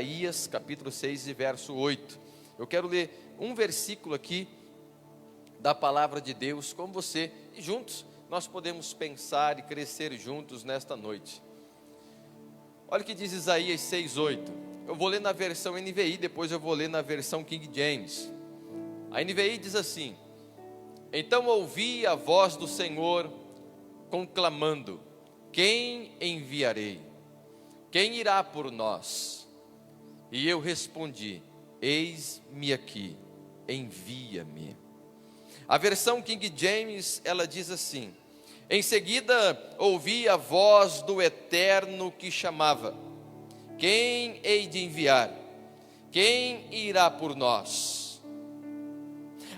Isaías capítulo 6 e verso 8. Eu quero ler um versículo aqui da palavra de Deus com você, e juntos nós podemos pensar e crescer juntos nesta noite. Olha o que diz Isaías 6, 8. Eu vou ler na versão NVI, depois eu vou ler na versão King James. A NVI diz assim: então ouvi a voz do Senhor conclamando: quem enviarei? Quem irá por nós? E eu respondi: eis-me aqui, envia-me. A versão King James, ela diz assim: em seguida ouvi a voz do Eterno que chamava: quem hei de enviar? Quem irá por nós?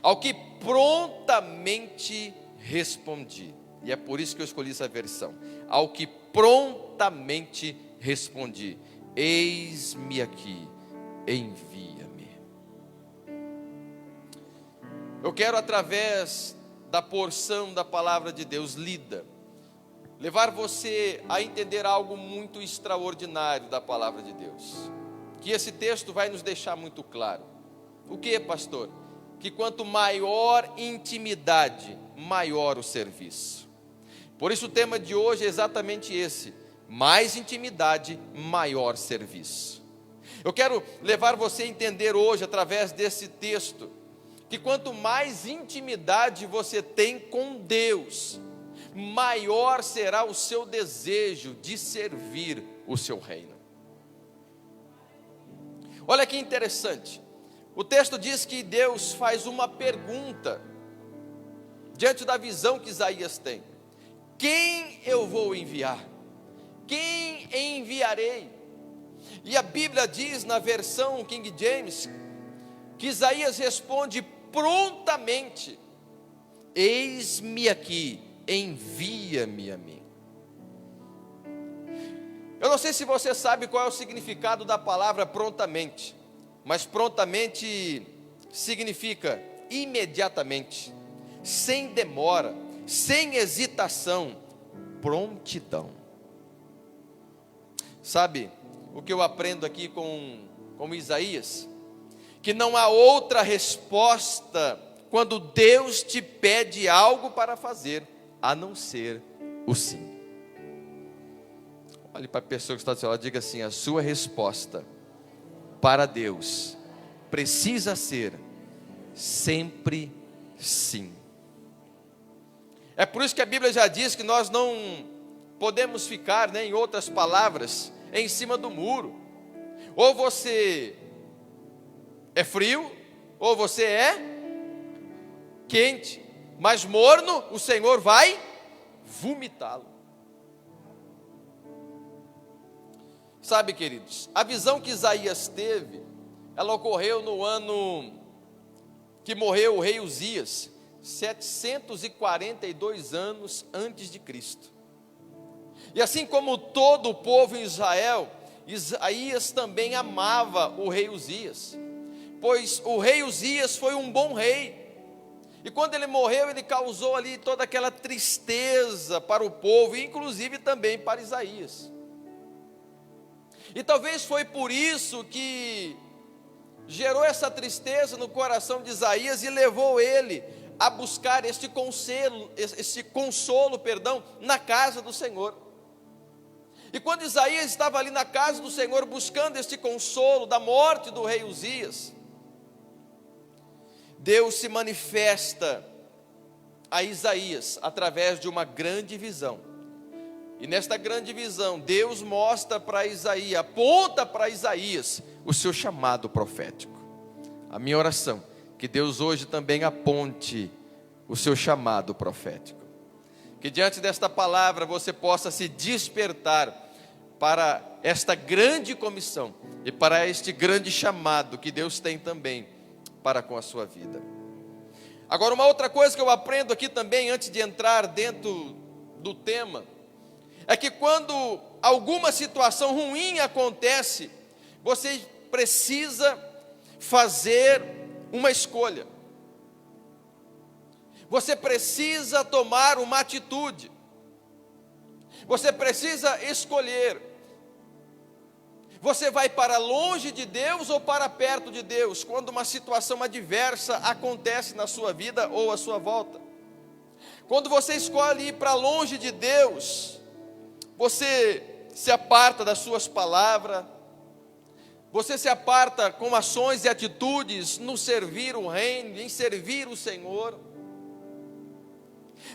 Ao que prontamente respondi. E é por isso que eu escolhi essa versão. Ao que prontamente respondi: eis-me aqui, envia-me. Eu quero, através da porção da palavra de Deus lida, levar você a entender algo muito extraordinário da palavra de Deus, que esse texto vai nos deixar muito claro. O que, pastor? Que quanto maior intimidade, maior o serviço. Por isso o tema de hoje é exatamente esse: mais intimidade, maior serviço. Eu quero levar você a entender hoje, através desse texto, que quanto mais intimidade você tem com Deus, maior será o seu desejo de servir o seu reino. Olha que interessante, o texto diz que Deus faz uma pergunta, diante da visão que Isaías tem: quem eu vou enviar? Quem enviarei? E a Bíblia diz na versão King James que Isaías responde prontamente: eis-me aqui, envia-me a mim. Eu não sei se você sabe qual é o significado da palavra prontamente, mas prontamente significa imediatamente, sem demora, sem hesitação, prontidão. Sabe o que eu aprendo aqui com Isaías? Que não há outra resposta quando Deus te pede algo para fazer, a não ser o sim. Olhe para a pessoa que está do seu lado, diga assim: a sua resposta para Deus precisa ser sempre sim. É por isso que a Bíblia já diz que nós não podemos ficar, em outras palavras, em cima do muro. Ou você é frio, ou você é quente, mas morno o Senhor vai vomitá-lo. Sabe, queridos, a visão que Isaías teve, ela ocorreu no ano que morreu o rei Uzias, 742 anos antes de Cristo. E assim como todo o povo em Israel, Isaías também amava o rei Uzias, pois o rei Uzias foi um bom rei, e quando ele morreu, ele causou ali toda aquela tristeza para o povo, inclusive também para Isaías. E talvez foi por isso que gerou essa tristeza no coração de Isaías e levou ele a buscar este consolo, na casa do Senhor. E quando Isaías estava ali na casa do Senhor buscando este consolo da morte do rei Uzias, Deus se manifesta a Isaías através de uma grande visão. E nesta grande visão, Deus mostra para Isaías, aponta para Isaías o seu chamado profético. A minha oração, que Deus hoje também aponte o seu chamado profético. Que diante desta palavra você possa se despertar para esta grande comissão e para este grande chamado que Deus tem também para com a sua vida. Agora, uma outra coisa que eu aprendo aqui também, antes de entrar dentro do tema, é que quando alguma situação ruim acontece, você precisa fazer uma escolha. Você precisa tomar uma atitude. Você precisa escolher. Você vai para longe de Deus ou para perto de Deus, quando uma situação adversa acontece na sua vida ou à sua volta? Quando você escolhe ir para longe de Deus, você se aparta das suas palavras, você se aparta com ações e atitudes no servir o reino, em servir o Senhor.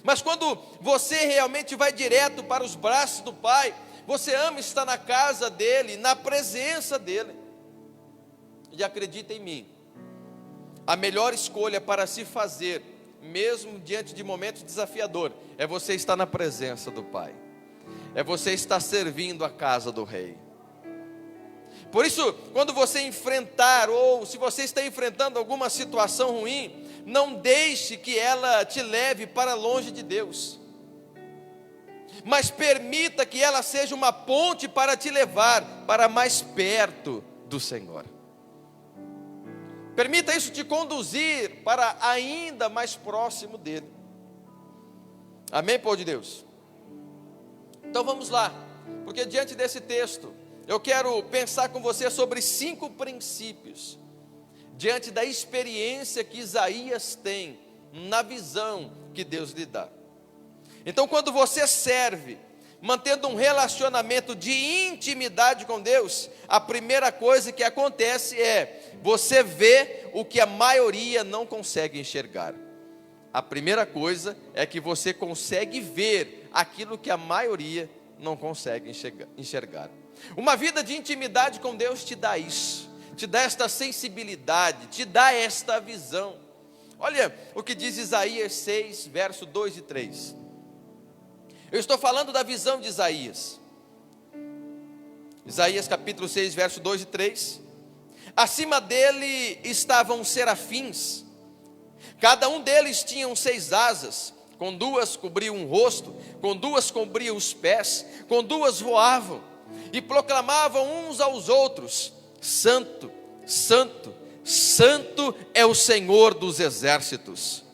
Mas quando você realmente vai direto para os braços do Pai, você ama estar na casa dEle, na presença dEle. E acredita em mim, a melhor escolha para se fazer, mesmo diante de momentos desafiadores, é você estar na presença do Pai. É você estar servindo a casa do Rei. Por isso, quando você enfrentar, ou se você está enfrentando alguma situação ruim, não deixe que ela te leve para longe de Deus, mas permita que ela seja uma ponte para te levar para mais perto do Senhor. Permita isso te conduzir para ainda mais próximo dEle. Amém, povo de Deus? Então vamos lá, porque diante desse texto, eu quero pensar com você sobre 5 princípios, diante da experiência que Isaías tem, na visão que Deus lhe dá. Então, quando você serve, mantendo um relacionamento de intimidade com Deus, a primeira coisa que acontece é, você vê o que a maioria não consegue enxergar. A primeira coisa é que você consegue ver aquilo que a maioria não consegue enxergar. Uma vida de intimidade com Deus te dá isso, te dá esta sensibilidade, te dá esta visão. Olha o que diz Isaías 6, verso 2 e 3. Eu estou falando da visão de Isaías. Isaías capítulo 6, verso 2 e 3. Acima dele estavam serafins, cada um deles tinha 6 asas, com 2 cobriam o rosto, com 2 cobriam os pés, com 2 voavam, e proclamavam uns aos outros: Santo, Santo, Santo é o Senhor dos exércitos.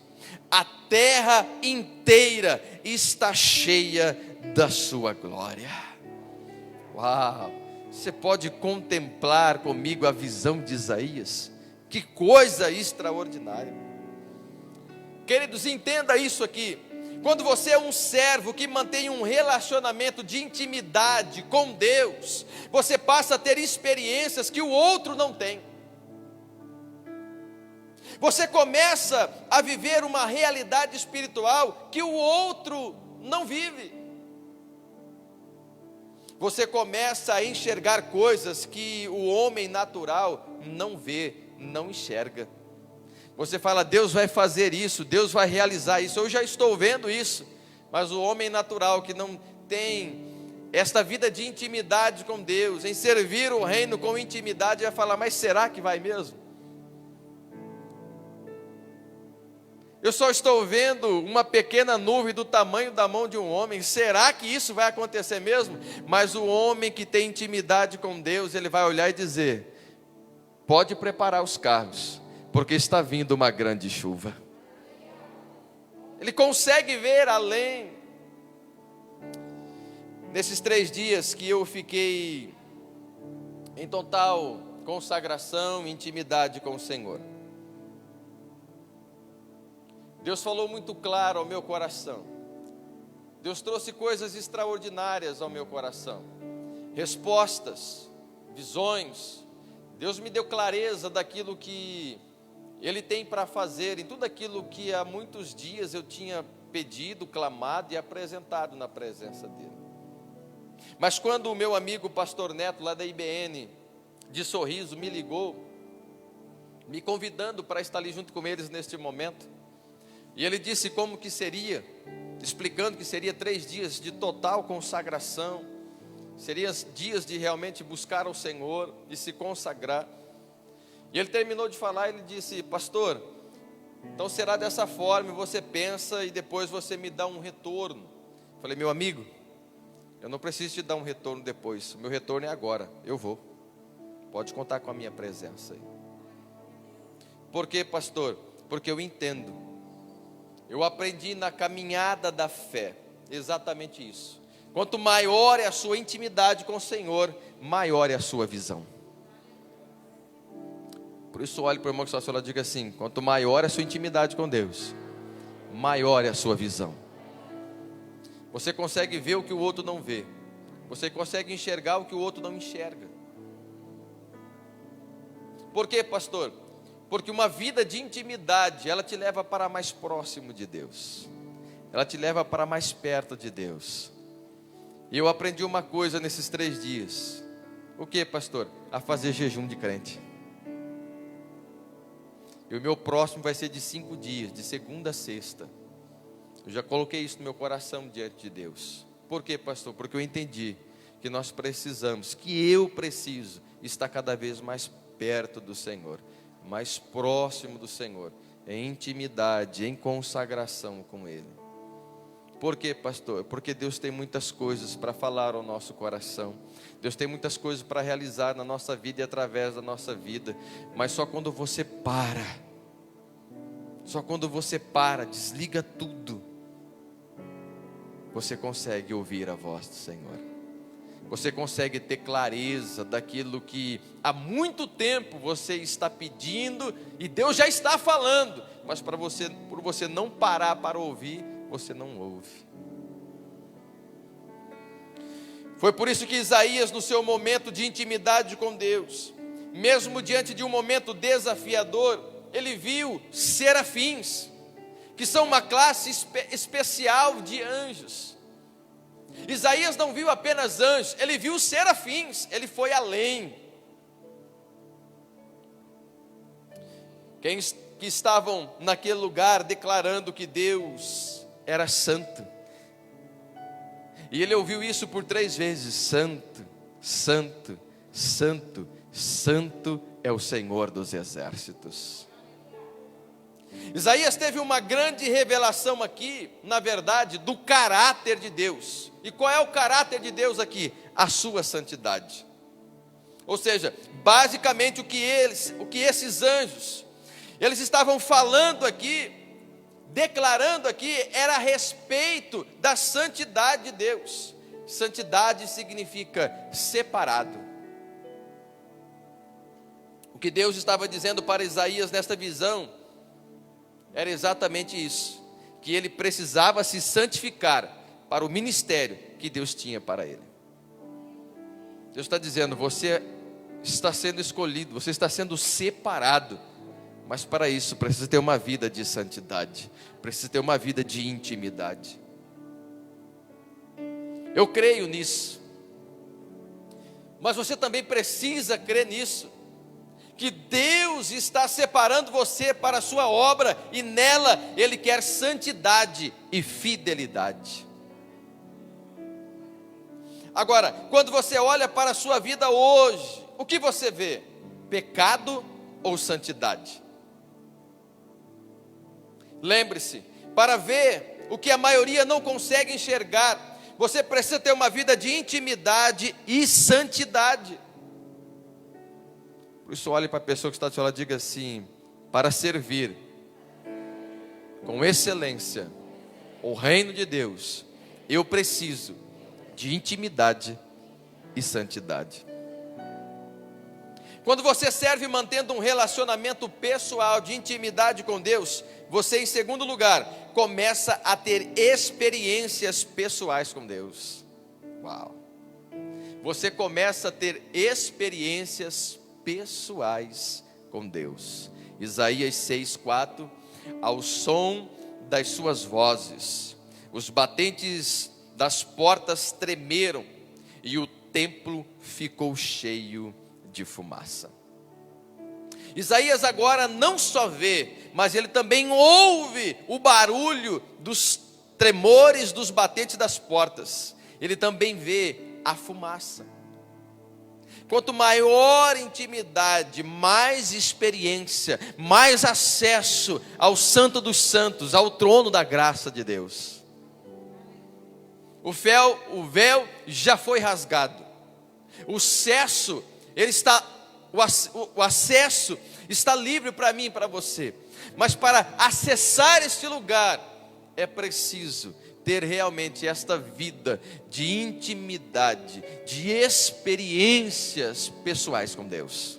A terra inteira está cheia da sua glória. Uau! Você pode contemplar comigo a visão de Isaías? Que coisa extraordinária. Queridos, entenda isso aqui. Quando você é um servo que mantém um relacionamento de intimidade com Deus, você passa a ter experiências que o outro não tem. Você começa a viver uma realidade espiritual que o outro não vive. Você começa a enxergar coisas que o homem natural não vê, não enxerga. Você fala: Deus vai fazer isso, Deus vai realizar isso, eu já estou vendo isso. Mas o homem natural que não tem esta vida de intimidade com Deus, em servir o reino com intimidade, vai falar: mas será que vai mesmo? Eu só estou vendo uma pequena nuvem do tamanho da mão de um homem. Será que isso vai acontecer mesmo? Mas o homem que tem intimidade com Deus, ele vai olhar e dizer: pode preparar os carros, porque está vindo uma grande chuva. Ele consegue ver além. Nesses 3 dias que eu fiquei em total consagração e intimidade com o Senhor, Deus falou muito claro ao meu coração. Deus trouxe coisas extraordinárias ao meu coração. Respostas, visões. Deus me deu clareza daquilo que Ele tem para fazer, em tudo aquilo que há muitos dias eu tinha pedido, clamado e apresentado na presença dEle. Mas quando o meu amigo pastor Neto, lá da IBN, de Sorriso, me ligou, me convidando para estar ali junto com eles neste momento, e ele disse como que seria, explicando que seria 3 dias de total consagração, seriam dias de realmente buscar ao Senhor e se consagrar. E ele terminou de falar, ele disse: pastor, então será dessa forma, você pensa e depois você me dá um retorno. Eu falei: meu amigo, eu não preciso te dar um retorno depois, o meu retorno é agora, eu vou, pode contar com a minha presença aí. Por quê, pastor? Porque eu entendo. Eu aprendi na caminhada da fé exatamente isso. Quanto maior é a sua intimidade com o Senhor, maior é a sua visão. Por isso, olhe para o irmão que está ao seu lado e diga assim: quanto maior é a sua intimidade com Deus, maior é a sua visão. Você consegue ver o que o outro não vê. Você consegue enxergar o que o outro não enxerga. Por quê, pastor? Porque uma vida de intimidade, ela te leva para mais próximo de Deus. Ela te leva para mais perto de Deus. E eu aprendi uma coisa nesses 3 dias. O que, pastor? A fazer jejum de crente. E o meu próximo vai ser de 5 dias, de segunda a sexta. Eu já coloquei isso no meu coração diante de Deus. Por quê, pastor? Porque eu entendi que nós precisamos, que eu preciso estar cada vez mais perto do Senhor, mais próximo do Senhor, em intimidade, em consagração com Ele. Por quê, pastor? Porque Deus tem muitas coisas para falar ao nosso coração. Deus tem muitas coisas para realizar na nossa vida e através da nossa vida. Mas só quando você para, desliga tudo, você consegue ouvir a voz do Senhor. Você consegue ter clareza daquilo que há muito tempo você está pedindo e Deus já está falando. Mas por você não parar para ouvir, você não ouve. Foi por isso que Isaías, no seu momento de intimidade com Deus, mesmo diante de um momento desafiador, ele viu serafins, que são uma classe especial de anjos. Isaías não viu apenas anjos, ele viu serafins, ele foi além. Quem que estavam naquele lugar declarando que Deus era santo. E ele ouviu isso por 3 vezes: santo, santo, santo, santo é o Senhor dos exércitos. Isaías teve uma grande revelação aqui, na verdade, do caráter de Deus. E qual é o caráter de Deus aqui? A sua santidade. Ou seja, basicamente o que esses anjos, eles estavam falando aqui, declarando aqui, era a respeito da santidade de Deus. Santidade significa separado. O que Deus estava dizendo para Isaías nesta visão era exatamente isso, que ele precisava se santificar para o ministério que Deus tinha para ele. Deus está dizendo: você está sendo escolhido, você está sendo separado, mas para isso precisa ter uma vida de santidade, precisa ter uma vida de intimidade. Eu creio nisso, mas você também precisa crer nisso, que Deus está separando você para a sua obra, e nela Ele quer santidade e fidelidade. Agora, quando você olha para a sua vida hoje, o que você vê? Pecado ou santidade? Lembre-se, para ver o que a maioria não consegue enxergar, você precisa ter uma vida de intimidade e santidade. Por isso, olhe para a pessoa que está do seu lado e diga assim: para servir com excelência o reino de Deus, eu preciso de intimidade e santidade. Quando você serve mantendo um relacionamento pessoal de intimidade com Deus, você, em segundo lugar, começa a ter experiências pessoais com Deus. Uau! Você começa a ter experiências pessoais com Deus. Isaías 6:4: ao som das suas vozes, os batentes das portas tremeram, e o templo ficou cheio de fumaça. Isaías agora não só vê, mas ele também ouve o barulho dos tremores dos batentes das portas. Ele também vê a fumaça. Quanto maior intimidade, mais experiência, mais acesso ao Santo dos Santos, ao trono da graça de Deus. O véu já foi rasgado. O acesso está livre para mim e para você. Mas para acessar este lugar, é preciso ter realmente esta vida de intimidade, de experiências pessoais com Deus.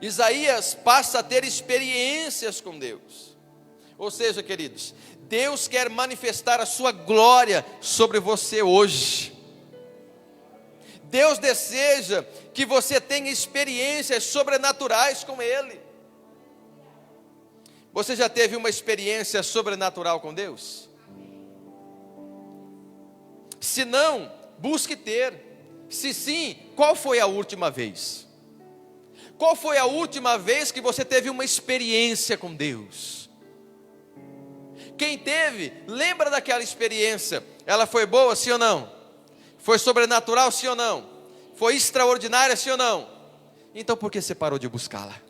Isaías passa a ter experiências com Deus. Ou seja, queridos, Deus quer manifestar a sua glória sobre você hoje. Deus deseja que você tenha experiências sobrenaturais com Ele. Você já teve uma experiência sobrenatural com Deus? Se não, busque ter. Se sim, qual foi a última vez? Qual foi a última vez que você teve uma experiência com Deus? Quem teve, lembra daquela experiência. Ela foi boa, sim ou não? Foi sobrenatural, sim ou não? Foi extraordinária, sim ou não? Então por que você parou de buscá-la?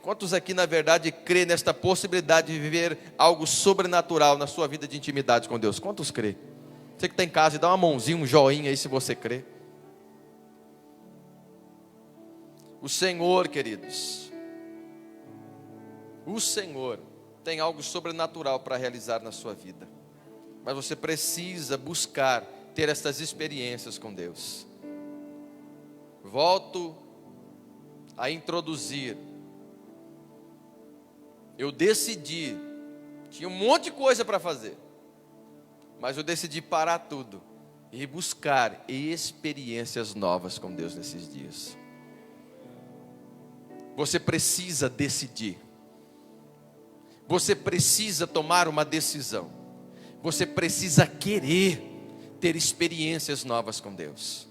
Quantos aqui na verdade crê nesta possibilidade de viver algo sobrenatural na sua vida de intimidade com Deus? Quantos crê? Você que está em casa, dá uma mãozinha, um joinha aí se você crê. O Senhor, queridos, o Senhor tem algo sobrenatural para realizar na sua vida. Mas você precisa buscar ter essas experiências com Deus. Volto a introduzir. Eu decidi, tinha um monte de coisa para fazer, mas eu decidi parar tudo e buscar experiências novas com Deus nesses dias. Você precisa decidir. Você precisa tomar uma decisão. Você precisa querer ter experiências novas com Deus.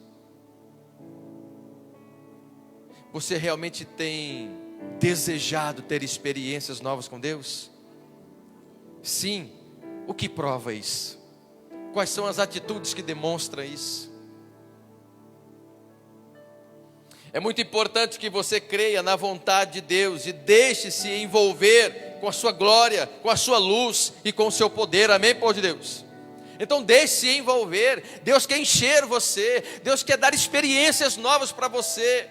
Você realmente tem desejado ter experiências novas com Deus? Sim. O que prova isso? Quais são as atitudes que demonstram isso? É muito importante que você creia na vontade de Deus e deixe-se envolver com a sua glória, com a sua luz e com o seu poder. Amém, povo de Deus? Então deixe-se envolver. Deus quer encher você. Deus quer dar experiências novas para você.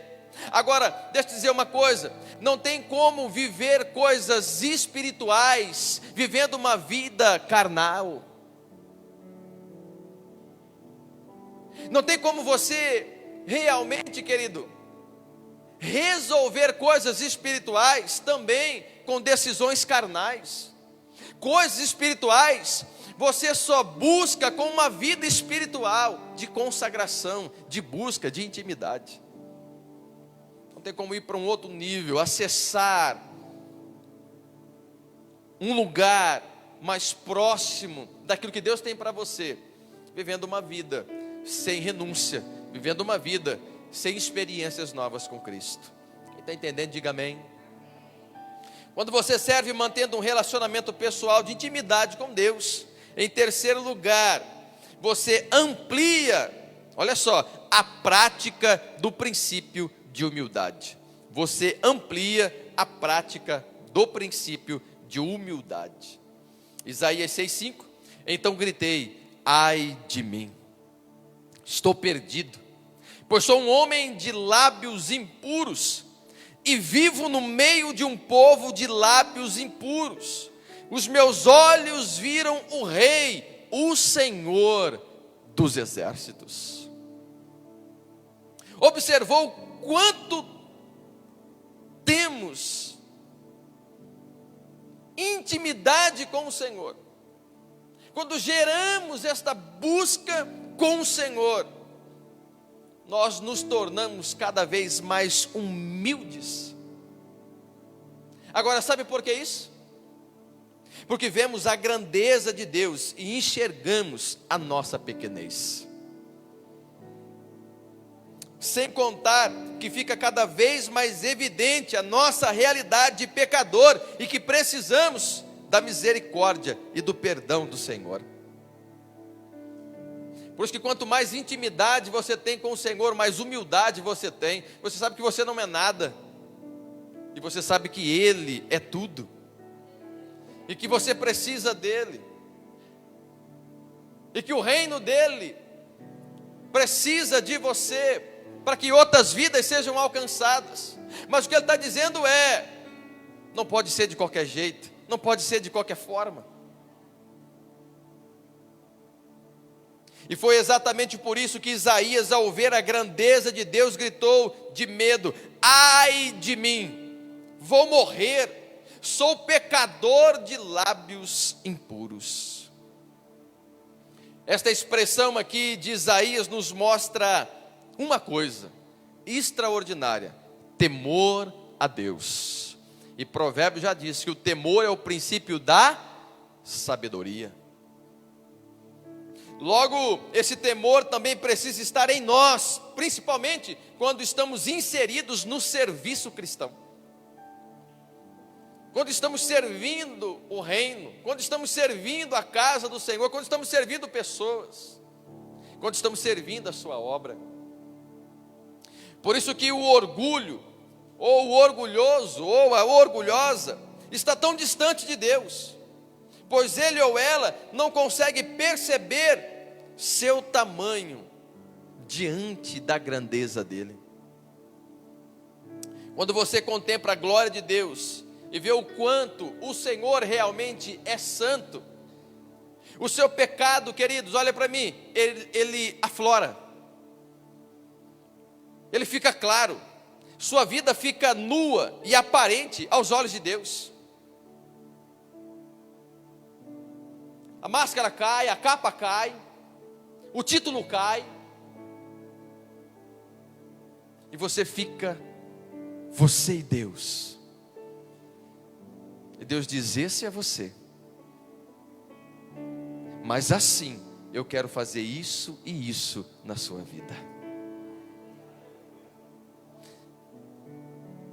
Agora, deixa eu dizer uma coisa. Não tem como viver coisas espirituais vivendo uma vida carnal. Não tem como você realmente, querido, resolver coisas espirituais também com decisões carnais. Coisas espirituais você só busca com uma vida espiritual de consagração, de busca, de intimidade. Não tem como ir para um outro nível, acessar um lugar mais próximo daquilo que Deus tem para você, vivendo uma vida sem renúncia, vivendo uma vida sem experiências novas com Cristo. Quem está entendendo, diga amém. Quando você serve mantendo um relacionamento pessoal de intimidade com Deus, em terceiro lugar, você amplia, olha só, a prática do princípio de humildade. Você amplia a prática do princípio de humildade. Isaías 6,5. Então gritei: ai de mim, estou perdido, pois sou um homem de lábios impuros, e vivo no meio de um povo de lábios impuros. Os meus olhos viram o Rei, o Senhor dos exércitos. Observou quanto temos intimidade com o Senhor. Quando geramos esta busca com o Senhor, nós nos tornamos cada vez mais humildes. Agora, sabe por que isso? Porque vemos a grandeza de Deus e enxergamos a nossa pequenez. Sem contar que fica cada vez mais evidente a nossa realidade de pecador e que precisamos da misericórdia e do perdão do Senhor. Por isso que quanto mais intimidade você tem com o Senhor, mais humildade você tem. Você sabe que você não é nada, e você sabe que Ele é tudo, e que você precisa dEle, e que o reino dEle precisa de você, para que outras vidas sejam alcançadas. Mas o que Ele está dizendo é: não pode ser de qualquer jeito, não pode ser de qualquer forma. E foi exatamente por isso que Isaías, ao ver a grandeza de Deus, gritou de medo: ai de mim, vou morrer, sou pecador de lábios impuros. Esta expressão aqui de Isaías nos mostra uma coisa extraordinária: temor a Deus. E Provérbios já disse que o temor é o princípio da sabedoria. Logo, esse temor também precisa estar em nós, principalmente quando estamos inseridos no serviço cristão. Quando estamos servindo o reino, quando estamos servindo a casa do Senhor, quando estamos servindo pessoas, quando estamos servindo a sua obra. Por isso que o orgulho, ou o orgulhoso, ou a orgulhosa, está tão distante de Deus, pois ele ou ela não consegue perceber seu tamanho diante da grandeza dele. Quando você contempla a glória de Deus e vê o quanto o Senhor realmente é santo, o seu pecado, queridos, olha para mim, ele aflora, ele fica claro, sua vida fica nua e aparente aos olhos de Deus. A máscara cai, a capa cai, o título cai, e você fica, você e Deus. E Deus diz: esse é você, mas assim eu quero fazer isso e isso na sua vida.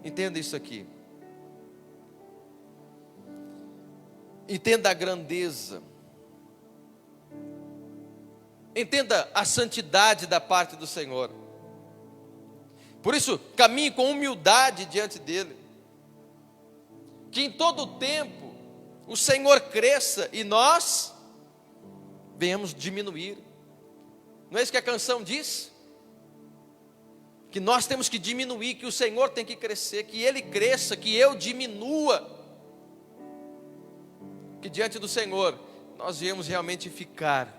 Entenda isso aqui, entenda a grandeza, entenda a santidade da parte do Senhor. Por isso, caminhe com humildade diante dele, que em todo o tempo o Senhor cresça e nós venhamos diminuir. Não é isso que a canção diz? Que nós temos que diminuir, que o Senhor tem que crescer, que Ele cresça, que eu diminua. Que diante do Senhor nós viemos realmente ficar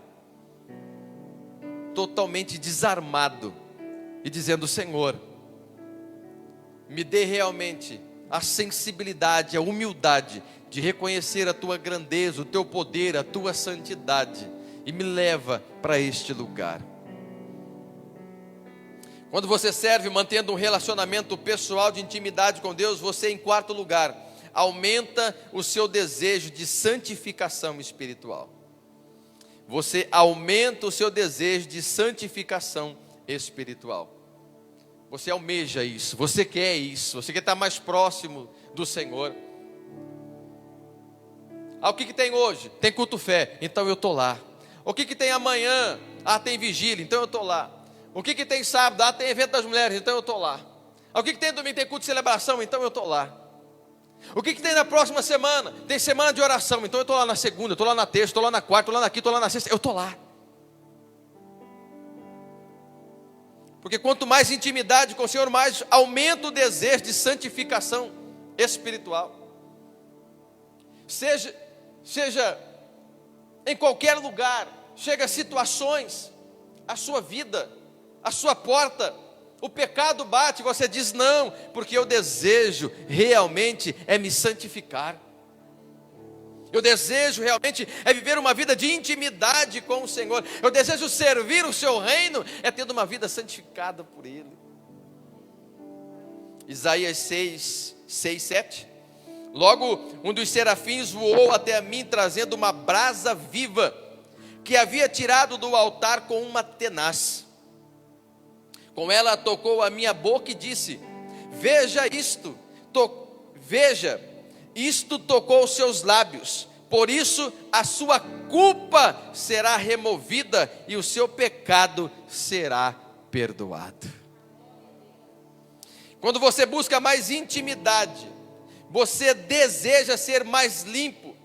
totalmente desarmado e dizendo: Senhor, me dê realmente a sensibilidade, a humildade de reconhecer a Tua grandeza, o Teu poder, a Tua santidade, e me leva para este lugar. Quando você serve mantendo um relacionamento pessoal de intimidade com Deus, você, em quarto lugar, aumenta o seu desejo de santificação espiritual. Você aumenta o seu desejo de santificação espiritual. Você almeja isso, você quer isso, você quer estar mais próximo do Senhor. O que tem hoje? Tem culto fé, então eu estou lá. O que tem amanhã? Tem vigília, então eu estou lá. O que tem sábado? Tem evento das mulheres, então eu estou lá. O que tem domingo? Tem culto de celebração, então eu estou lá. O que tem na próxima semana? Tem semana de oração, então eu estou lá na segunda, estou lá na terça, estou lá na quarta, estou lá na quinta, estou lá na sexta, eu estou lá. Porque quanto mais intimidade com o Senhor, mais aumenta o desejo de santificação espiritual. Seja em qualquer lugar, chega a situações, a sua vida, a sua porta, o pecado bate, você diz: não, porque eu desejo realmente é me santificar. Eu desejo realmente é viver uma vida de intimidade com o Senhor. Eu desejo servir o seu reino, é tendo uma vida santificada por Ele. Isaías 6, 7. Logo, um dos serafins voou até mim, trazendo uma brasa viva, que havia tirado do altar com uma tenaz. Com ela tocou a minha boca e disse: veja isto, isto tocou os seus lábios, por isso a sua culpa será removida e o seu pecado será perdoado. Quando você busca mais intimidade, você deseja ser mais limpo.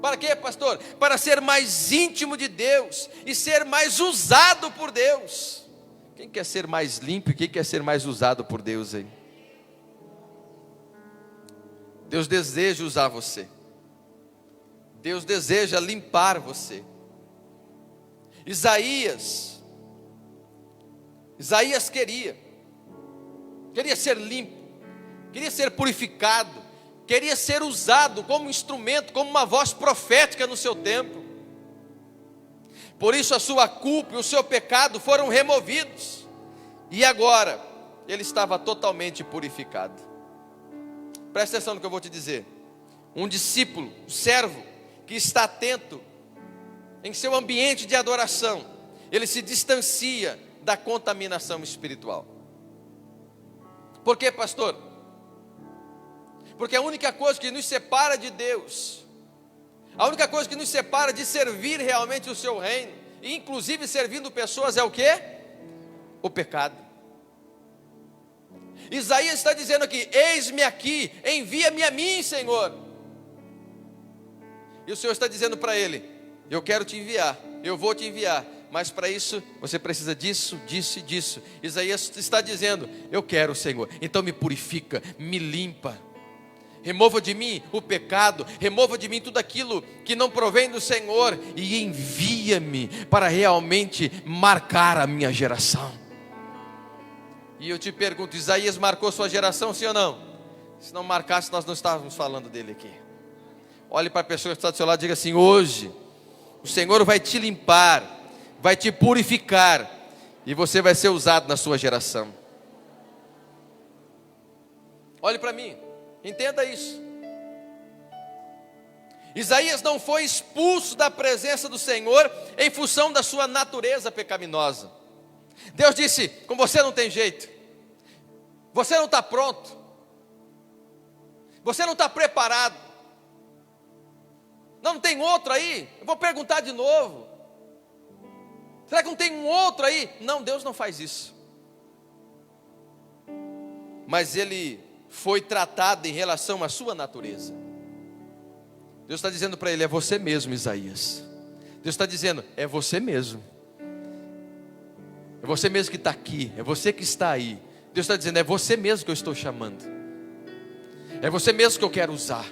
Para quê, pastor? Para ser mais íntimo de Deus e ser mais usado por Deus. Quem quer ser mais limpo e quem quer ser mais usado por Deus aí? Deus deseja usar você. Deus deseja limpar você. Isaías queria ser limpo, queria ser purificado, queria ser usado como instrumento, como uma voz profética no seu tempo. Por isso a sua culpa e o seu pecado foram removidos, e agora ele estava totalmente purificado. Presta atenção no que eu vou te dizer. Um discípulo, um servo, que está atento em seu ambiente de adoração, ele se distancia da contaminação espiritual. Por quê, pastor? Porque a única coisa que nos separa de Deus, a única coisa que nos separa de servir realmente o seu reino, e inclusive servindo pessoas, é o quê? O pecado. Isaías está dizendo aqui: eis-me aqui, envia-me a mim, Senhor. E o Senhor está dizendo para ele: eu quero te enviar, eu vou te enviar, mas para isso você precisa disso, disso e disso. Isaías está dizendo: eu quero, Senhor, então me purifica, me limpa, remova de mim o pecado, remova de mim tudo aquilo que não provém do Senhor, e envia-me para realmente marcar a minha geração. E eu te pergunto: Isaías marcou sua geração, sim ou não? Se não marcasse, nós não estávamos falando dele aqui. Olhe para a pessoa que está do seu lado e diga assim: hoje o Senhor vai te limpar, vai te purificar, e você vai ser usado na sua geração. Olhe para mim, entenda isso. Isaías não foi expulso da presença do Senhor em função da sua natureza pecaminosa. Deus disse: com você não tem jeito, você não está pronto, você não está preparado. Não tem outro aí? Eu vou perguntar de novo. Será que não tem um outro aí? Não, Deus não faz isso. Mas ele foi tratado em relação à sua natureza. Deus está dizendo para ele: é você mesmo, Isaías. Deus está dizendo: é você mesmo. É você mesmo que está aqui, é você que está aí. Deus está dizendo: é você mesmo que eu estou chamando. É você mesmo que eu quero usar.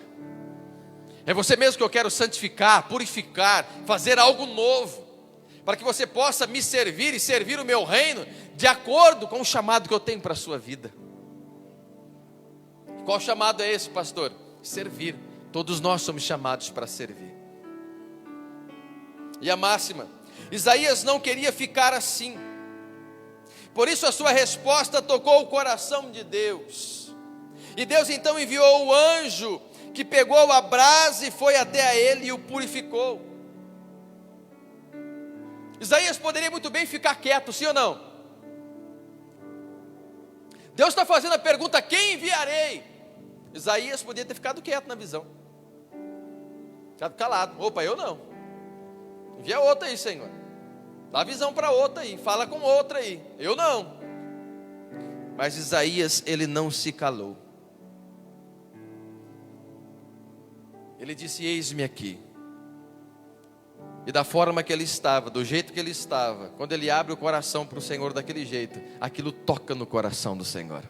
É você mesmo que eu quero santificar, purificar, fazer algo novo, para que você possa me servir e servir o meu reino de acordo com o chamado que eu tenho para a sua vida. Qual chamado é esse, pastor? Servir. Todos nós somos chamados para servir. E a máxima: Isaías não queria ficar assim. Por isso a sua resposta tocou o coração de Deus. E Deus então enviou o anjo, que pegou a brasa e foi até a ele e o purificou. Isaías poderia muito bem ficar quieto, sim ou não? Deus está fazendo a pergunta: quem enviarei? Isaías podia ter ficado quieto na visão, ficado calado. Opa, eu não. Envia outra aí, Senhor. Dá a visão para outra aí, fala com outra aí. Eu não. Mas Isaías, ele não se calou. Ele disse: eis-me aqui. E da forma que ele estava, do jeito que ele estava, quando ele abre o coração para o Senhor daquele jeito, aquilo toca no coração do Senhor.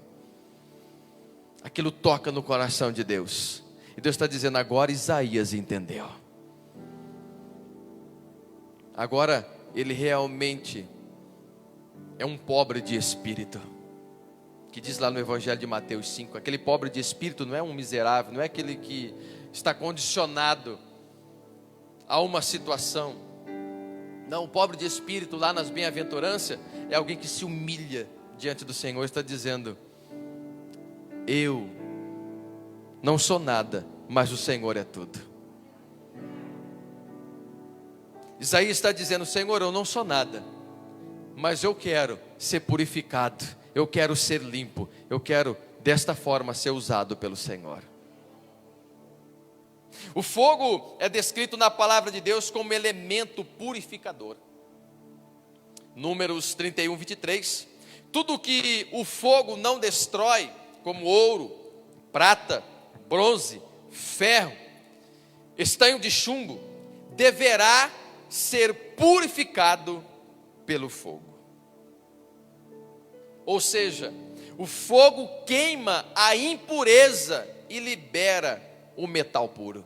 Aquilo toca no coração de Deus. E Deus está dizendo: agora Isaías entendeu. Agora ele realmente é um pobre de espírito. Que diz lá no Evangelho de Mateus 5, aquele pobre de espírito não é um miserável, não é aquele que está condicionado a uma situação. Não, o pobre de espírito lá nas bem-aventuranças é alguém que se humilha diante do Senhor, está dizendo: eu não sou nada, mas o Senhor é tudo. Isaías está dizendo: Senhor, eu não sou nada, mas eu quero ser purificado, eu quero ser limpo, eu quero desta forma ser usado pelo Senhor. O fogo é descrito na palavra de Deus como elemento purificador. Números 31, 23. Tudo que o fogo não destrói, como ouro, prata, bronze, ferro, estanho de chumbo, deverá ser purificado pelo fogo. Ou seja, o fogo queima a impureza e libera o metal puro.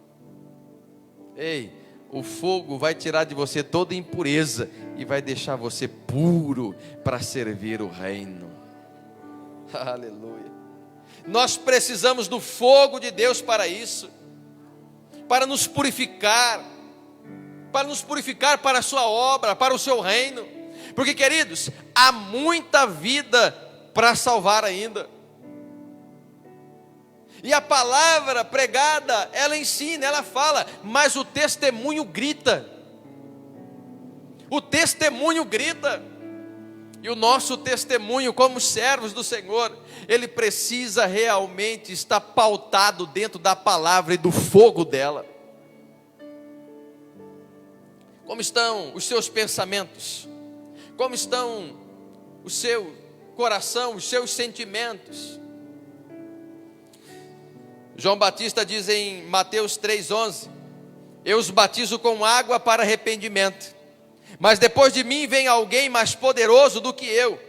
Ei, o fogo vai tirar de você toda impureza e vai deixar você puro para servir o reino. Aleluia. Nós precisamos do fogo de Deus para isso, para nos purificar, para a sua obra, para o seu reino. Porque, queridos, há muita vida para salvar ainda. E a palavra pregada, ela ensina, ela fala, mas o testemunho grita. O testemunho grita. E o nosso testemunho como servos do Senhor, ele precisa realmente estar pautado dentro da palavra e do fogo dela. Como estão os seus pensamentos? Como estão o seu coração, os seus sentimentos? João Batista diz em Mateus 3,11: eu os batizo com água para arrependimento, mas depois de mim vem alguém mais poderoso do que eu,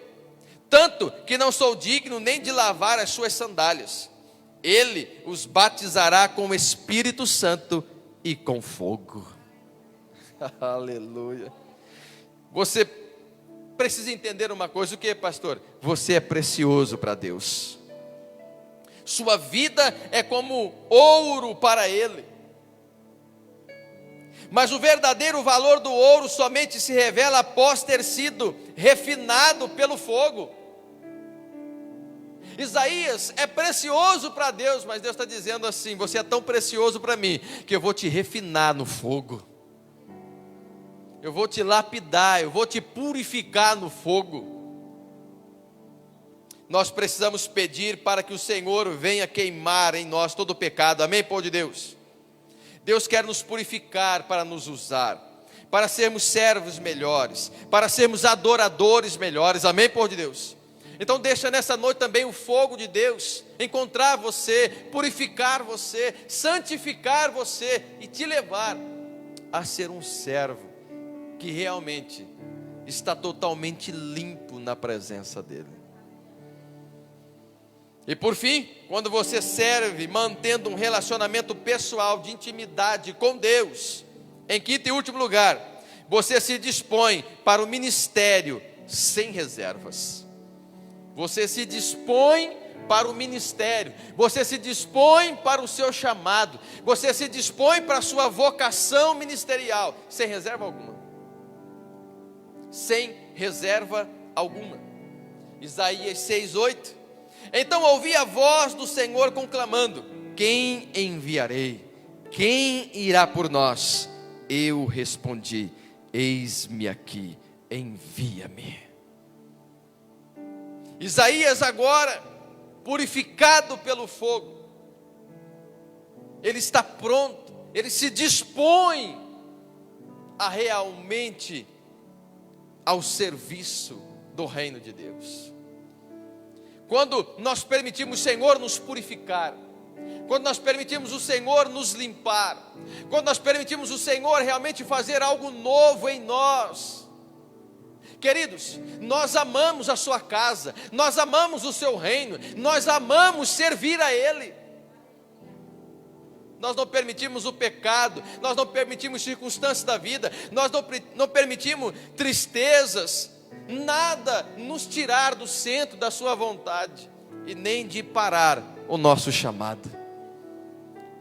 tanto que não sou digno nem de lavar as suas sandálias. Ele os batizará com o Espírito Santo e com fogo. Aleluia. Você precisa entender uma coisa. O que, pastor? Você é precioso para Deus. Sua vida é como ouro para Ele. Mas o verdadeiro valor do ouro somente se revela após ter sido refinado pelo fogo. Isaías é precioso para Deus, mas Deus está dizendo assim: você é tão precioso para mim, que eu vou te refinar no fogo. Eu vou te lapidar, eu vou te purificar no fogo. Nós precisamos pedir para que o Senhor venha queimar em nós todo o pecado. Amém, povo de Deus? Deus quer nos purificar para nos usar, para sermos servos melhores, para sermos adoradores melhores. Amém, povo de Deus? Então deixa nessa noite também o fogo de Deus encontrar você, purificar você, santificar você e te levar a ser um servo que realmente está totalmente limpo na presença dEle. E por fim, quando você serve mantendo um relacionamento pessoal de intimidade com Deus, em quinto e último lugar, você se dispõe para o ministério sem reservas. Você se dispõe para o ministério, você se dispõe para o seu chamado, você se dispõe para a sua vocação ministerial, sem reserva alguma. Sem reserva alguma. Isaías 6:8. Então ouvi a voz do Senhor conclamando: quem enviarei? Quem irá por nós? Eu respondi: eis-me aqui, envia-me. Isaías agora, purificado pelo fogo, ele está pronto, ele se dispõe a realmente ao serviço do reino de Deus. Quando nós permitimos o Senhor nos purificar, quando nós permitimos o Senhor nos limpar, quando nós permitimos o Senhor realmente fazer algo novo em nós, queridos, nós amamos a sua casa, nós amamos o seu reino, nós amamos servir a Ele. Nós não permitimos o pecado, nós não permitimos circunstâncias da vida, nós não permitimos tristezas, nada nos tirar do centro da sua vontade, e nem de parar o nosso chamado.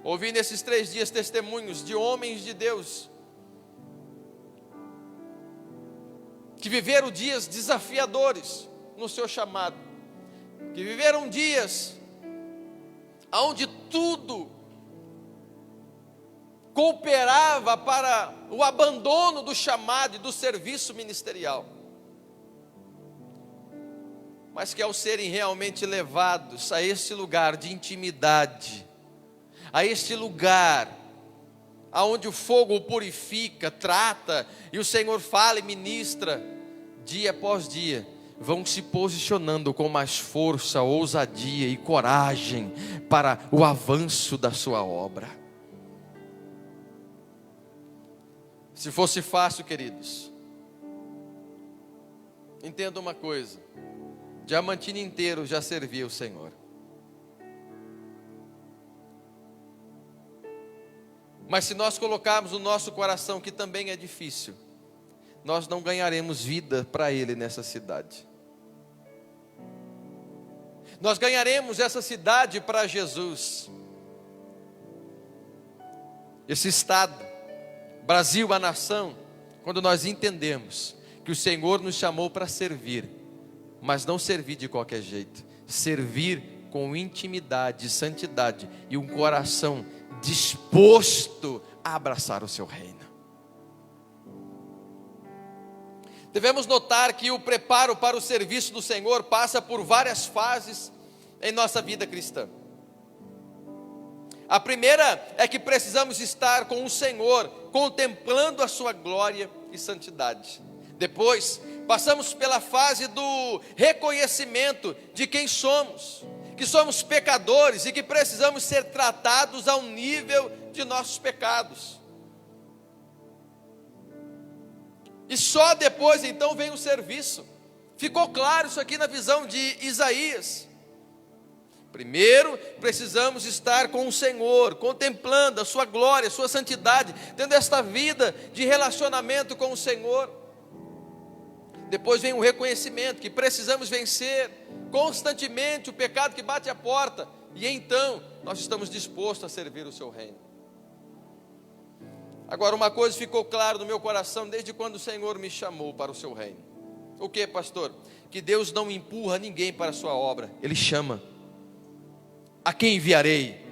Ouvi nesses 3 dias testemunhos de homens de Deus, que viveram dias desafiadores no seu chamado, que viveram dias onde tudo cooperava para o abandono do chamado e do serviço ministerial, mas que ao serem realmente levados a este lugar de intimidade, a este lugar aonde o fogo o purifica, trata, e o Senhor fala e ministra, dia após dia, vão se posicionando com mais força, ousadia e coragem para o avanço da sua obra. Se fosse fácil, queridos, entenda uma coisa: Diamantina inteiro já servia o Senhor. Mas se nós colocarmos no nosso coração que também é difícil, nós não ganharemos vida para Ele nessa cidade. Nós ganharemos essa cidade para Jesus. Esse estado, Brasil, a nação, quando nós entendemos que o Senhor nos chamou para servir, mas não servir de qualquer jeito, servir com intimidade, santidade e um coração disposto a abraçar o seu reino. Devemos notar que o preparo para o serviço do Senhor passa por várias fases em nossa vida cristã. A primeira é que precisamos estar com o Senhor, contemplando a sua glória e santidade. Depois, passamos pela fase do reconhecimento de quem somos, que somos pecadores e que precisamos ser tratados ao nível de nossos pecados. E só depois então vem o serviço. Ficou claro isso aqui na visão de Isaías. Primeiro, precisamos estar com o Senhor, contemplando a sua glória, a sua santidade, tendo esta vida de relacionamento com o Senhor. Depois vem o reconhecimento que precisamos vencer constantemente o pecado que bate à porta, e então nós estamos dispostos a servir o seu reino. Agora, uma coisa ficou clara no meu coração desde quando o Senhor me chamou para o seu reino. O que, pastor? Que Deus não empurra ninguém para a sua obra, Ele chama. A quem enviarei?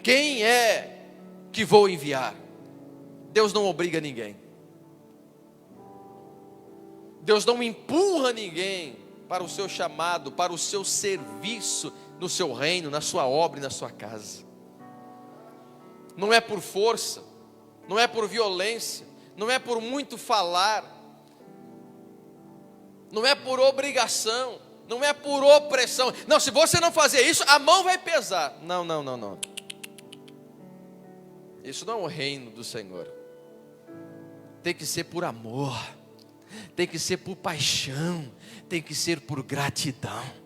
Quem é que vou enviar? Deus não obriga ninguém. Deus não empurra ninguém para o seu chamado, para o seu serviço no seu reino, na sua obra e na sua casa. Não é por força, não é por violência, não é por muito falar, não é por obrigação, não é por opressão. Não, se você não fazer isso, a mão vai pesar. Não. Isso não é o reino do Senhor. Tem que ser por amor, tem que ser por paixão, tem que ser por gratidão.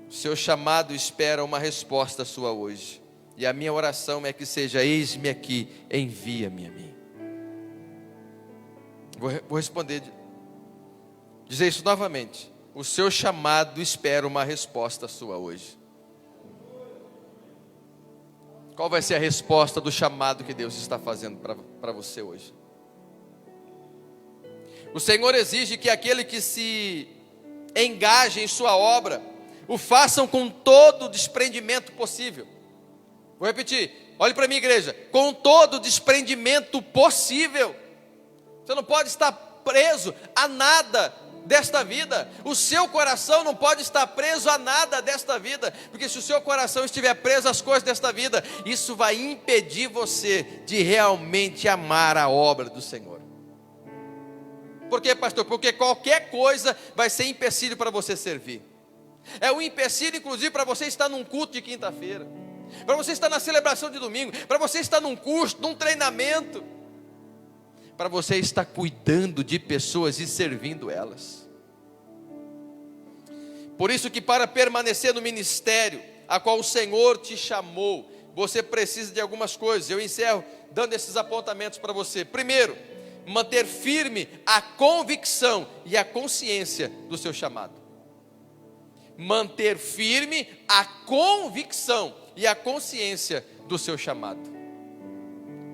O seu chamado espera uma resposta sua hoje. E a minha oração é que seja: eis-me aqui, envia-me a mim. Vou responder, dizer isso novamente. O seu chamado espera uma resposta sua hoje. Qual vai ser a resposta do chamado que Deus está fazendo para você hoje? O Senhor exige que aquele que se engaje em sua obra o façam com todo o desprendimento possível. Vou repetir, olhe para mim, igreja, com todo o desprendimento possível. Você não pode estar preso a nada desta vida. O seu coração não pode estar preso a nada desta vida, porque se o seu coração estiver preso às coisas desta vida, isso vai impedir você de realmente amar a obra do Senhor. Por quê, pastor? Porque qualquer coisa vai ser empecilho para você servir. É um empecilho, inclusive, para você estar num culto de quinta-feira, para você estar na celebração de domingo, para você estar num curso, num treinamento, para você estar cuidando de pessoas e servindo elas. Por isso que para permanecer no ministério a qual o Senhor te chamou, você precisa de algumas coisas. Eu encerro dando esses apontamentos para você. Primeiro, manter firme a convicção e a consciência do seu chamado. Manter firme a convicção e a consciência do seu chamado.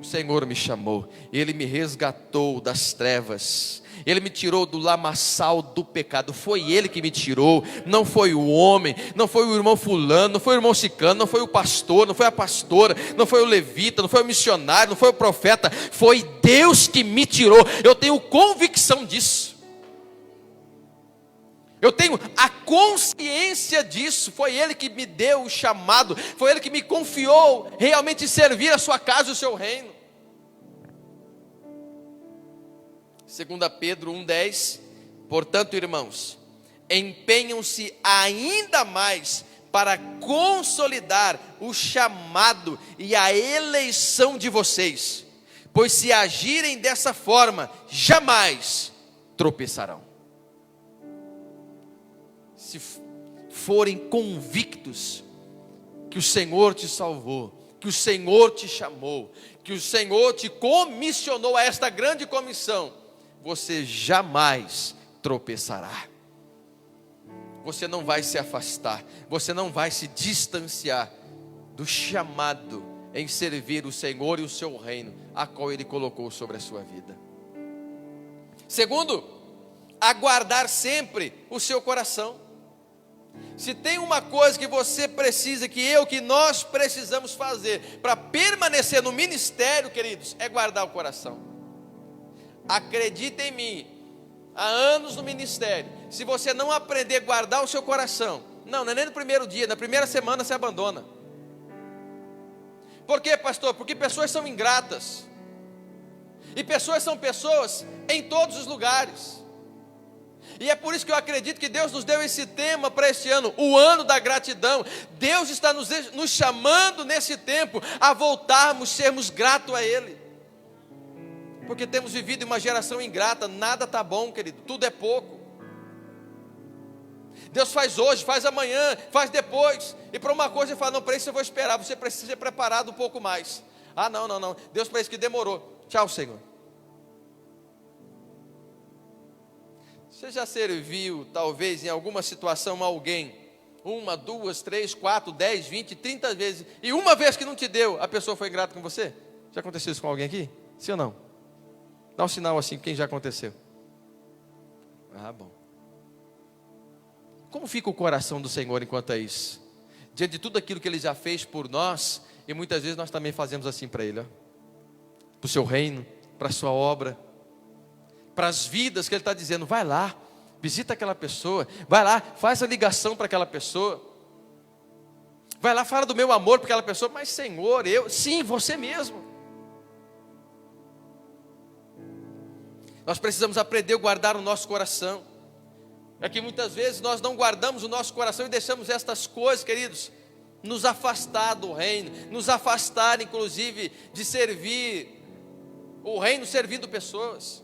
O Senhor me chamou, Ele me resgatou das trevas, Ele me tirou do lamaçal do pecado. Foi Ele que me tirou, não foi o homem, não foi o irmão fulano, não foi o irmão ciclano, não foi o pastor, não foi a pastora, não foi o levita, não foi o missionário, não foi o profeta. Foi Deus que me tirou. Eu tenho convicção disso, eu tenho a consciência disso. Foi Ele que me deu o chamado, foi Ele que me confiou realmente servir a sua casa e o seu reino. 2 Pedro 1,10, portanto, irmãos, empenham-se ainda mais para consolidar o chamado e a eleição de vocês, pois se agirem dessa forma, jamais tropeçarão. forem convictos que o Senhor te salvou, que o Senhor te chamou, que o Senhor te comissionou a esta grande comissão, você jamais tropeçará. Você não vai se afastar, você não vai se distanciar do chamado em servir o Senhor e o seu reino, a qual Ele colocou sobre a sua vida. Segundo, aguardar sempre o seu coração. Se tem uma coisa que você precisa, que nós precisamos fazer para permanecer no ministério, queridos, é guardar o coração. Acredita em mim, há anos no ministério, se você não aprender a guardar o seu coração, não é nem no primeiro dia, na primeira semana você abandona. Por quê, pastor? Porque pessoas são ingratas, e pessoas são pessoas em todos os lugares. E é por isso que eu acredito que Deus nos deu esse tema para este ano, o ano da gratidão. Deus está nos chamando nesse tempo a voltarmos, sermos gratos a Ele. Porque temos vivido uma geração ingrata, nada está bom, querido, tudo é pouco. Deus faz hoje, faz amanhã, faz depois. E para uma coisa ele fala, não, para isso eu vou esperar, você precisa ser preparado um pouco mais. Ah, não, Deus para isso que demorou. Tchau, Senhor. Você já serviu, talvez, em alguma situação, alguém, 1, 2, 3, 4, 10, 20, 30 vezes, e uma vez que não te deu, a pessoa foi ingrata com você? Já aconteceu isso com alguém aqui? Sim ou não? Dá um sinal assim, quem já aconteceu. Ah, bom. Como fica o coração do Senhor enquanto é isso? Diante de tudo aquilo que Ele já fez por nós, e muitas vezes nós também fazemos assim para Ele, para o seu reino, para a sua obra, para as vidas que Ele está dizendo, vai lá, visita aquela pessoa, vai lá, faz a ligação para aquela pessoa, vai lá, fala do meu amor para aquela pessoa, mas Senhor, sim, você mesmo. Nós precisamos aprender a guardar o nosso coração. É que muitas vezes nós não guardamos o nosso coração e deixamos estas coisas, queridos, nos afastar do reino, nos afastar inclusive de servir o reino servindo pessoas.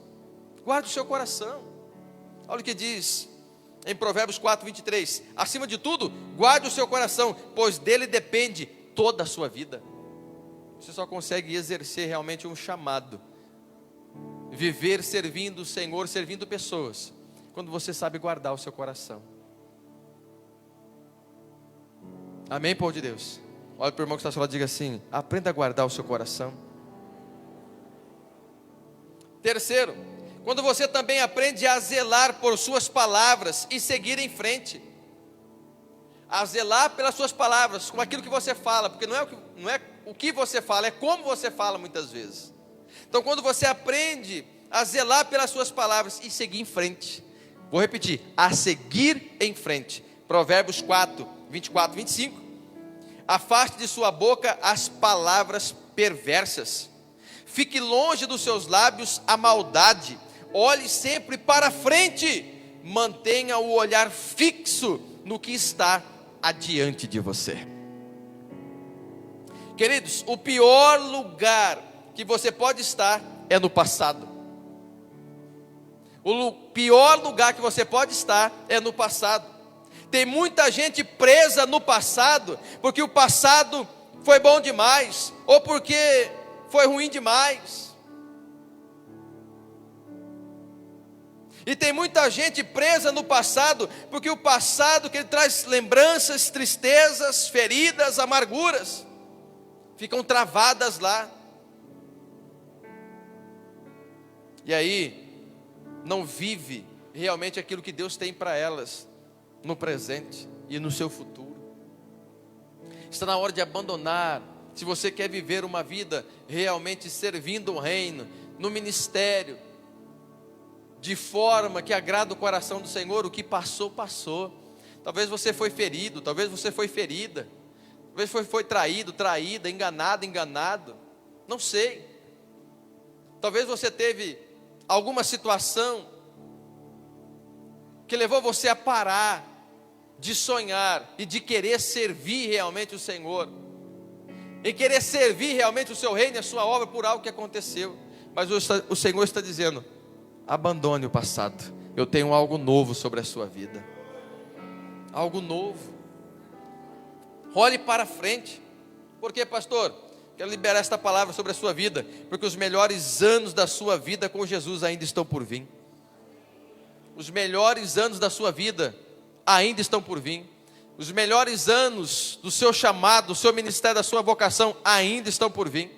Guarde o seu coração. Olha o que diz em Provérbios 4, 23. Acima de tudo, guarde o seu coração, pois dele depende toda a sua vida. Você só consegue exercer realmente um chamado, viver servindo o Senhor, servindo pessoas, quando você sabe guardar o seu coração. Amém, povo de Deus? Olha para o irmão que está ao seu lado e diga assim, aprenda a guardar o seu coração. Terceiro, quando você também aprende a zelar por suas palavras e seguir em frente. A zelar pelas suas palavras, com aquilo que você fala, porque não é o que você fala, é como você fala muitas vezes. Então quando você aprende a zelar pelas suas palavras e seguir em frente. Vou repetir, a seguir em frente. Provérbios 4, 24, 25. Afaste de sua boca as palavras perversas. Fique longe dos seus lábios a maldade. Olhe sempre para frente. Mantenha o olhar fixo no que está adiante de você. Queridos, o pior lugar que você pode estar é no passado. O pior lugar que você pode estar é no passado. Tem muita gente presa no passado, porque o passado foi bom demais, ou porque foi ruim demais. E tem muita gente presa no passado, porque o passado que ele traz lembranças, tristezas, feridas, amarguras, ficam travadas lá. E aí, não vive realmente aquilo que Deus tem para elas, no presente e no seu futuro. Está na hora de abandonar. Se você quer viver uma vida realmente servindo o reino, no ministério, de forma que agrada o coração do Senhor, o que passou, passou. Talvez você foi ferido, talvez você foi ferida, talvez foi traído, traída, enganado, enganado, não sei. Talvez você teve alguma situação que levou você a parar de sonhar e de querer servir realmente o Senhor, e querer servir realmente o seu reino e a sua obra por algo que aconteceu. Mas o Senhor está dizendo, abandone o passado, eu tenho algo novo sobre a sua vida. algo novo. Olhe para frente. Por quê, pastor? Quero liberar esta palavra sobre a sua vida, porque os melhores anos da sua vida com Jesus ainda estão por vir. Os melhores anos da sua vida ainda estão por vir. Os melhores anos do seu chamado, do seu ministério, da sua vocação ainda estão por vir.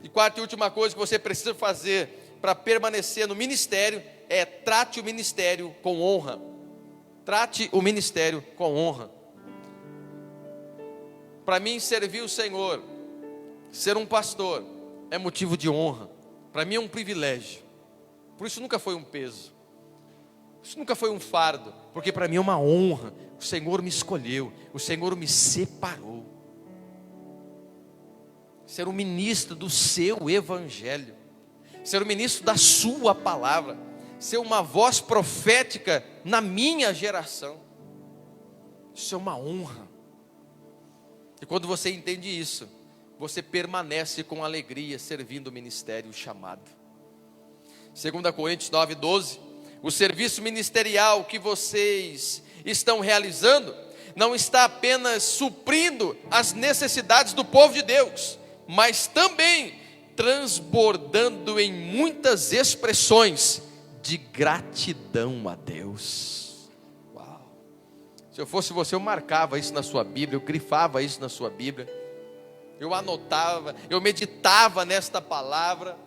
E quarta e última coisa que você precisa fazer para permanecer no ministério é trate o ministério com honra. Trate o ministério com honra. Para mim, servir o Senhor, ser um pastor, é motivo de honra. Para mim é um privilégio. Por isso nunca foi um peso. Isso nunca foi um fardo. Porque para mim é uma honra. O Senhor me escolheu. O Senhor me separou. Ser um ministro do seu evangelho. Ser um ministro da sua palavra. Ser uma voz profética na minha geração. Isso é uma honra. E quando você entende isso, você permanece com alegria servindo o ministério chamado. 2 Coríntios 9:12, o serviço ministerial que vocês estão realizando não está apenas suprindo as necessidades do povo de Deus, mas também transbordando em muitas expressões de gratidão a Deus. Se eu fosse você, eu marcava isso na sua Bíblia, eu grifava isso na sua Bíblia, eu anotava, eu meditava nesta palavra.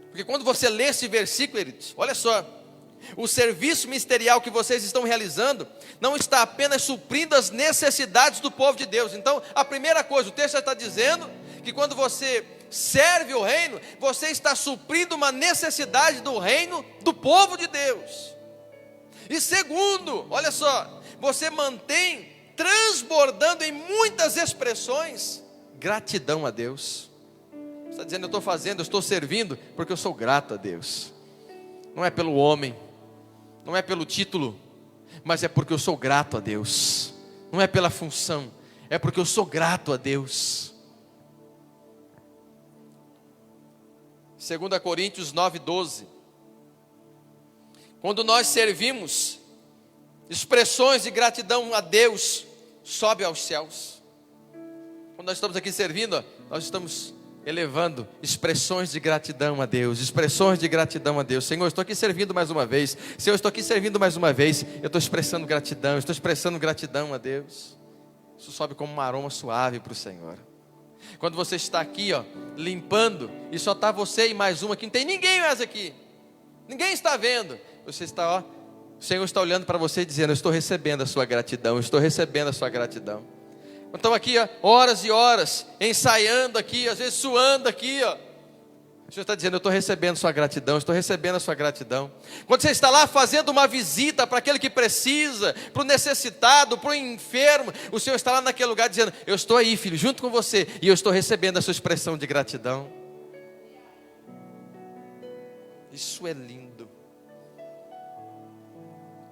Porque quando você lê esse versículo, queridos, olha só, o serviço ministerial que vocês estão realizando não está apenas suprindo as necessidades do povo de Deus. Então, a primeira coisa, o texto está dizendo que quando você serve o reino, você está suprindo uma necessidade do reino do povo de Deus. E segundo, olha só, você mantém transbordando em muitas expressões gratidão a Deus. Você está dizendo, eu estou fazendo, eu estou servindo porque eu sou grato a Deus. Não é pelo homem, não é pelo título, mas é porque eu sou grato a Deus. Não é pela função, é porque eu sou grato a Deus. 2 Coríntios 9:12. Quando nós servimos, expressões de gratidão a Deus sobe aos céus. Quando nós estamos aqui servindo, nós estamos elevando expressões de gratidão a Deus, expressões de gratidão a Deus. Senhor, eu estou aqui servindo mais uma vez. Senhor, eu estou aqui servindo mais uma vez. Eu estou expressando gratidão, eu estou expressando gratidão a Deus. Isso sobe como um aroma suave para o Senhor. Quando você está aqui, limpando, e só está você e mais uma aqui, não tem ninguém mais aqui. Ninguém está vendo. Você está, o Senhor está olhando para você e dizendo, eu estou recebendo a sua gratidão, eu estou recebendo a sua gratidão. Então aqui, horas e horas, ensaiando aqui, às vezes suando aqui, o Senhor está dizendo, eu estou recebendo a sua gratidão, eu estou recebendo a sua gratidão. Quando você está lá fazendo uma visita para aquele que precisa, para o necessitado, para o enfermo, o Senhor está lá naquele lugar dizendo, eu estou aí, filho, junto com você, e eu estou recebendo a sua expressão de gratidão. Isso é lindo.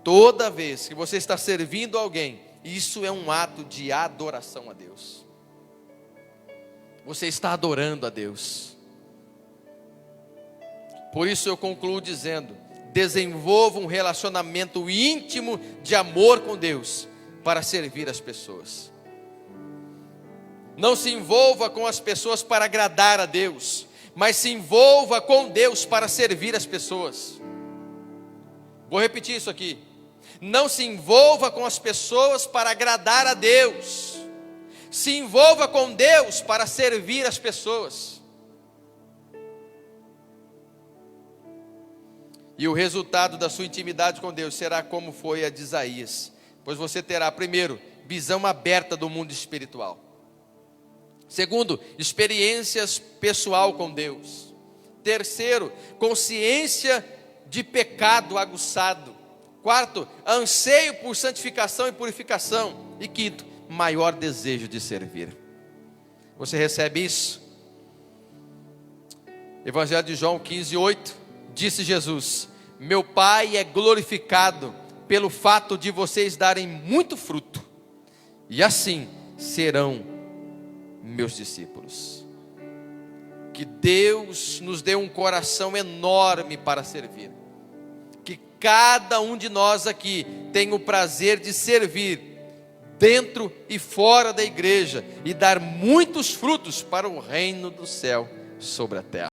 Toda vez que você está servindo alguém, isso é um ato de adoração a Deus. Você está adorando a Deus. Por isso eu concluo dizendo, desenvolva um relacionamento íntimo de amor com Deus, para servir as pessoas. Não se envolva com as pessoas para agradar a Deus, mas se envolva com Deus para servir as pessoas. Vou repetir isso aqui. Não se envolva com as pessoas para agradar a Deus. Se envolva com Deus para servir as pessoas. E o resultado da sua intimidade com Deus será como foi a de Isaías. Pois você terá, primeiro, visão aberta do mundo espiritual. Segundo, experiências pessoal com Deus. Terceiro, consciência de pecado aguçado. Quarto, anseio por santificação e purificação. E quinto, maior desejo de servir. Você recebe isso? Evangelho de João 15:8, disse Jesus, meu Pai é glorificado pelo fato de vocês darem muito fruto, e assim serão meus discípulos. Que Deus nos dê um coração enorme para servir. Que cada um de nós aqui tenha o prazer de servir dentro e fora da igreja e dar muitos frutos para o reino do céu sobre a terra.